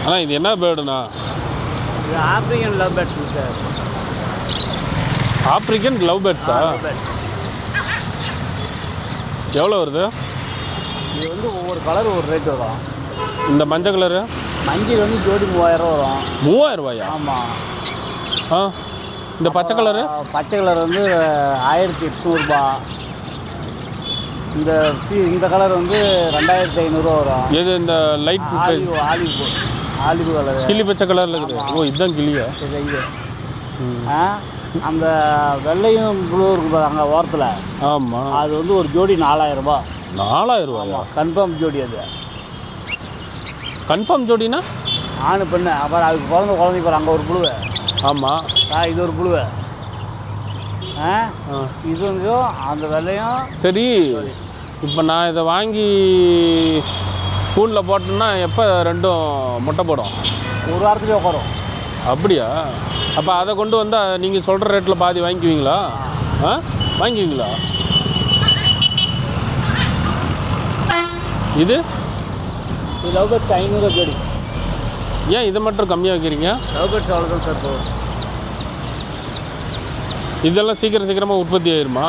ஆனால் இது என்ன பேர்டுண்ணா? இது African love birds sir. African love பேர்ட்ஸா? எவ்வளோ வருது? இது வந்து ஒவ்வொரு கலர் ஒரு ரேட் வரும். இந்த மஞ்சள் கலரு? மஞ்சள் வந்து ஜோடி 3000 ரூபா வரும். 3000 ரூபாயா? ஆமாம். ஆ, இந்த பச்சை கலரு? பச்சை கலர் வந்து 1800 இந்த கலர் வந்து 2500 வரும். எது இந்த லைட் ஆலிவ் கலர்? கிளி பச்சை கலரில் இருக்குது. ஓ, இதுதான் கிளியா? அந்த வெள்ளையும் ப்ளூ இருக்குது அங்கே ஓரத்தில். ஆமாம். அது வந்து ஒரு ஜோடி 4000 ரூபா. 4000 ரூபாயா? கன்ஃபார்ம் ஜோடி. அது கன்ஃபார்ம் ஜோடினா ஆணு பெண்ணு. அப்புறம் அதுக்கு குழந்தை பாரு, அங்கே ஒரு புழுவை. ஆமாம். இது ஒரு புழுவை. இது வந்து அந்த வெள்ளையும். சரி, இப்போ நான் இதை வாங்கி கூண்டில் போட்டேன்னா எப்போ ரெண்டும் முட்டை போடும்? ஒரு வாரத்துலேயே உட்காரும். அப்படியா? அப்போ அதை கொண்டு வந்தால் நீங்கள் சொல்கிற ரேட்டில் பாதி வாங்கிக்குவீங்களா? வாங்கிக்குவீங்களா? இது லவ் பேர்ட்ஸ் 500 ஜோடி. ஏன் இதை மட்டும் கம்மியாக வைக்கிறீங்க? லவ் பேர்ட்ஸ் அவ்வளோதான் சார் போகும். இதெல்லாம் சீக்கிரமாக உற்பத்தி ஆயிருமா?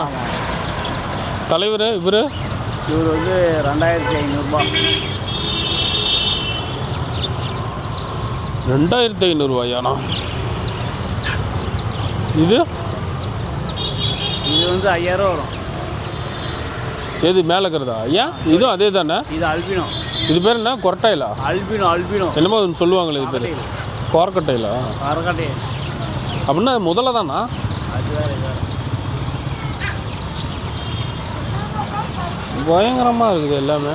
தலைவர் இவர் வந்து 2500 ரூபா. 2500 ரூபாயாண்ணா? இது வந்து 5000 வரும். எது மேலே இருக்கிறதா? ஏன் இதுவும் அதே தானே? இது அல்பினோ. இது பேர் என்ன? கொரட்டைலா? அல்பினோ என்னமோ சொல்லுவாங்களே இது பேர் கோரக்கட்டைலா? கோரக்கட்டை அப்படின்னா முதல்ல தானா? அது வேறு. பயங்கரமாக இருக்குது எல்லாமே.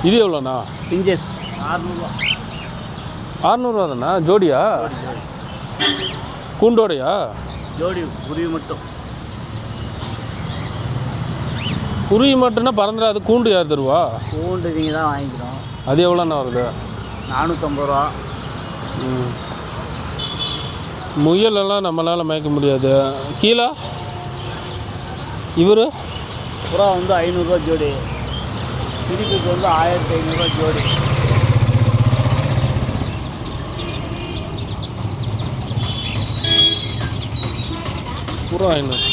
இது எவ்வளோண்ணா? பிஞ்சஸ் 600 600 தானே ஜோடியா? கூண்டோடையா? ஜோடி குருவி மட்டும். குருவி மட்டும்னா பறந்துடாது. கூண்டு யார் தருவா? கூண்டு நீங்கள் தான் வாங்கிக்கிறோம். அது எவ்வளோண்ணா வருது? 450 ரூபா. முயலெல்லாம் நம்மளால் மயக்க முடியாது. கீழே இவர் புறா வந்து 500 ரூபா ஜோடி. திருப்பிக்கு வந்து 1500 ரூபா ஜோடி. புறா 500.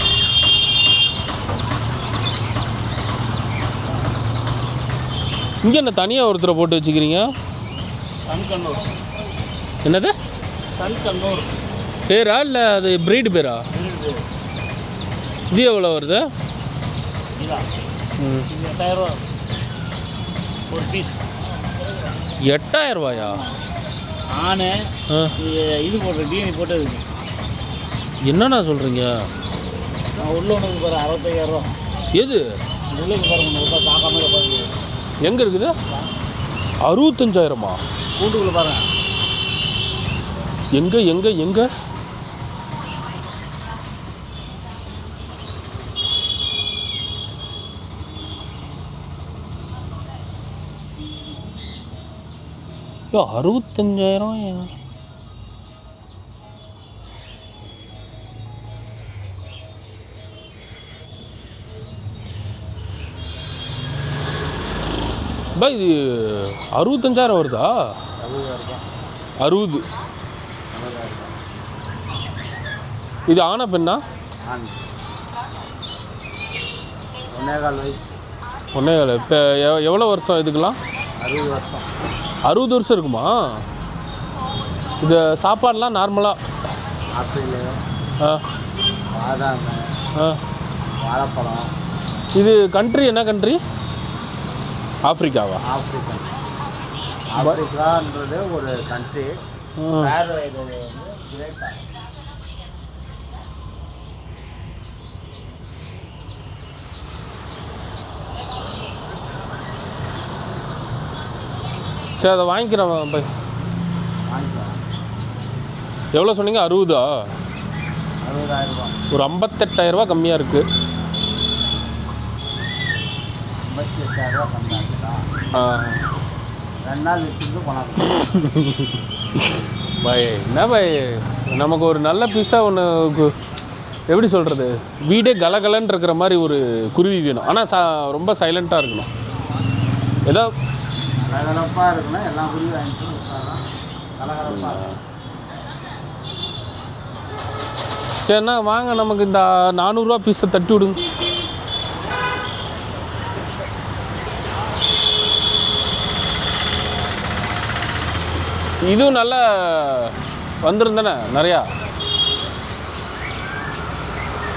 இங்கே என்ன தனியாக ஒருத்தரை போட்டு வச்சுக்கிறீங்க? சன்கண்ணூர். என்னது? சன்கண்ணூர் பேரா இல்லை அது ப்ரீடு பேரா? இது எவ்வளோ வருது? 8000 ரூபா ஒரு பீஸ். 8000 ரூபாயா? ஆனு இது போட்டு தீனி போட்டு இருக்கு. என்னண்ணா சொல்கிறீங்க? நான் உள்ள ஒன்று பாரு 65,000 ரூபா. எது உள்ளே பாருங்க, பார்க்காம பாருங்க. எங்கே இருக்குது? 65,000மா? கூண்டுக்குள்ளே பாருங்க. எங்கே எங்கே எங்கே? ஐயோ 65,000. பா இது 65,000 வருதா? 60. இது ஆனா பெண்ணா? 1.25 வயசு. 1.25. இப்போ எவ்வளோ வருஷம் இதுக்கெல்லாம்? 60 வருஷம். 60 வருஷம் இருக்குமா? இது சாப்பாடெலாம் நார்மலாக ஆப்பிள், பாதாம், வாழைப்பழம். இது கண்ட்ரி என்ன கண்ட்ரி? ஆப்பிரிக்காவா? ஆப்பிரிக்கான்றது ஒரு கண்ட்ரி. வேறு இது வந்து கிரேட்டா. சரி அதை வாங்கிக்கிறேன் பை. எவ்வளோ சொன்னீங்க? 60ஆ? 60,000 ரூபா. ஒரு 58,000 ரூபா கம்மியாக இருக்குது. 58,000 ரூபா கம்மியாக இருக்குதா? 2 நாள் வச்சுருந்து போனாங்க. பை என்ன பை, நமக்கு ஒரு நல்ல பீஸாக ஒன்று எப்படி சொல்கிறது, வீடே கலகலன்னு இருக்கிற மாதிரி ஒரு குருவி வேணும். ஆனால் ரொம்ப சைலண்ட்டாக இருக்கணும். ஏதோ கலகலப்பாக இருக்குன்னா எல்லா குருவியும் வாங்கிட்டு உட்காரம் கலகலப்பாக இருக்கும். சரிண்ணா வாங்க, நமக்கு இந்த 400 பீஸை தட்டி விடுங்க. இதுவும் நல்லா வந்துருந்தானே நிறையா.